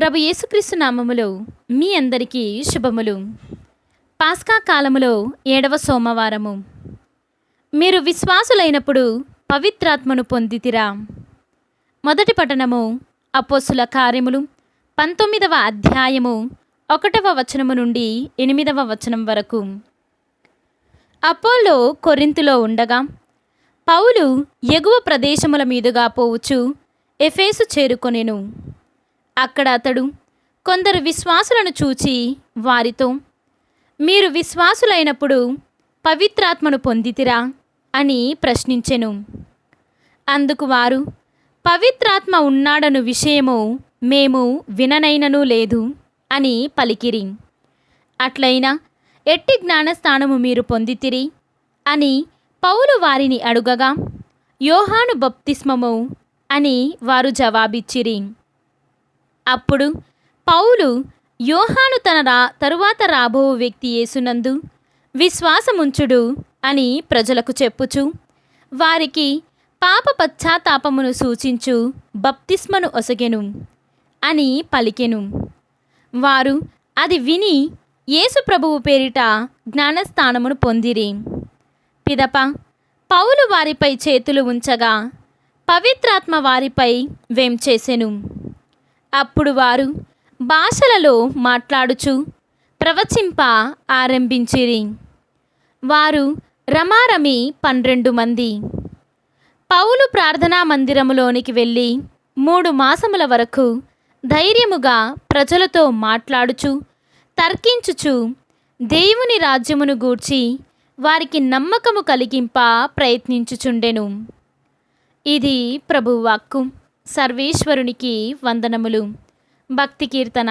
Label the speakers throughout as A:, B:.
A: ప్రభు యేసుక్రీస్తు నామములో మీ అందరికీ శుభములు. పాస్కా కాలములో 7వ సోమవారము. మీరు విశ్వాసులైనప్పుడు పవిత్రాత్మను పొందితిరా. మొదటి పట్టణము అపోస్తుల కార్యములు 19వ అధ్యాయము 1వ వచనము నుండి 8వ వచనం వరకు. అపోల్లో కొరింథులో ఉండగా పౌలు ఎగువ ప్రదేశముల మీదుగా పోవచ్చు ఎఫెసు చేరుకొనెను. అక్కడ అతడు కొందరు విశ్వాసులను చూచి వారితో, మీరు విశ్వాసులైనప్పుడు పవిత్రాత్మను పొందితిరా అని ప్రశ్నించెను. అందుకు వారు, పవిత్రాత్మ ఉన్నాడను విషయము మేము విననైనను లేదు అని పలికిరి. అట్లయినా ఎట్టి జ్ఞానస్థానము మీరు పొందితిరి అని పౌలు వారిని అడుగగా, యోహాను బప్తిస్మము అని వారు జవాబిచ్చిరి. అప్పుడు పౌలు, యోహాను తరువాత రాబో వ్యక్తి యేసునందు విశ్వాసముంచుడు అని ప్రజలకు చెప్పుచు వారికి పాప పశ్చాత్తాపమును సూచించు బప్తిస్మను ఒసగెను అని పలికెను. వారు అది విని యేసు ప్రభువు పేరిట జ్ఞానస్థానమును పొందిరి. పిదప పౌలు వారిపై చేతులు ఉంచగా పవిత్రాత్మ వారిపై వేంచేసెను. అప్పుడు వారు భాషలలో మాట్లాడుచు ప్రవచింప ఆరంభించిరి. వారు రమారమి 12 మంది. పౌలు ప్రార్థనా మందిరములోనికి వెళ్ళి 3 మాసముల వరకు ధైర్యముగా ప్రజలతో మాట్లాడుచు తర్కించుచు దేవుని రాజ్యమును గూర్చి వారికి నమ్మకము కలిగింప ప్రయత్నించుచుండెను. ఇది ప్రభువాక్కు. సర్వేశ్వరునికి వందనములు. భక్తి కీర్తన.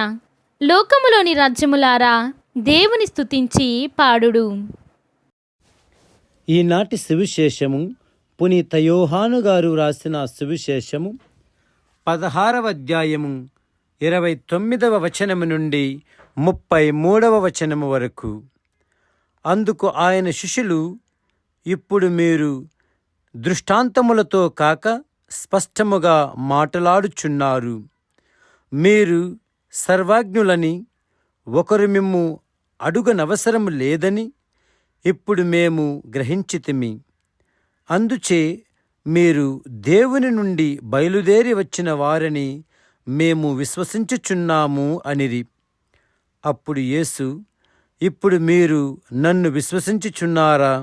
A: లోకములోని రాజ్యములారా దేవుని స్తుతించి పాడుడు.
B: ఈనాటి సువిశేషము పునీత యోహాను గారు రాసిన సువిశేషము 16వ అధ్యాయము 29వ వచనము నుండి 33వ వచనము వరకు. అందుకు ఆయన శిష్యులు, ఇప్పుడు మీరు దృష్టాంతములతో కాక స్పష్టముగా మాటలాడుచున్నారు. మీరు సర్వజ్ఞులని ఒకరు మిమ్ము అడుగనవసరము లేదని ఇప్పుడు మేము గ్రహించితిమి. అందుచే మీరు దేవుని నుండి బయలుదేరి వచ్చిన వారని మేము విశ్వసించుచున్నాము అనిరి. అప్పుడు యేసు, ఇప్పుడు మీరు నన్ను విశ్వసించుచున్నారా?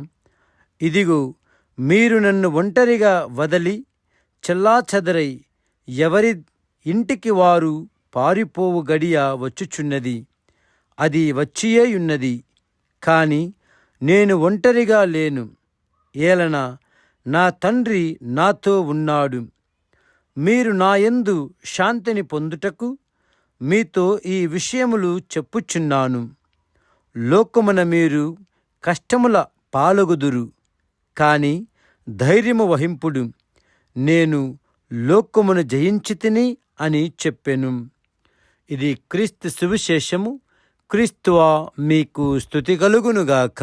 B: ఇదిగో, మీరు నన్ను ఒంటరిగా వదలి చెల్లాచెదరై ఎవరి ఇంటికి వారు పారిపోవు గడియ వచ్చుచున్నది. అది వచ్చియేయున్నది. కాని నేను ఒంటరిగా లేను. ఏలన నా తండ్రి నాతో ఉన్నాడు. మీరు నాయందు శాంతిని పొందుటకు మీతో ఈ విషయములు చెప్పుచున్నాను. లోకమున మీరు కష్టముల పాలగుదురు. కాని ధైర్యము వహింపుడు, నేను లోకమును జయించితిని అని చెప్పెను. ఇది క్రీస్తు సువిశేషము. క్రీస్తువా మీకు స్తుతి కలుగునుగాక.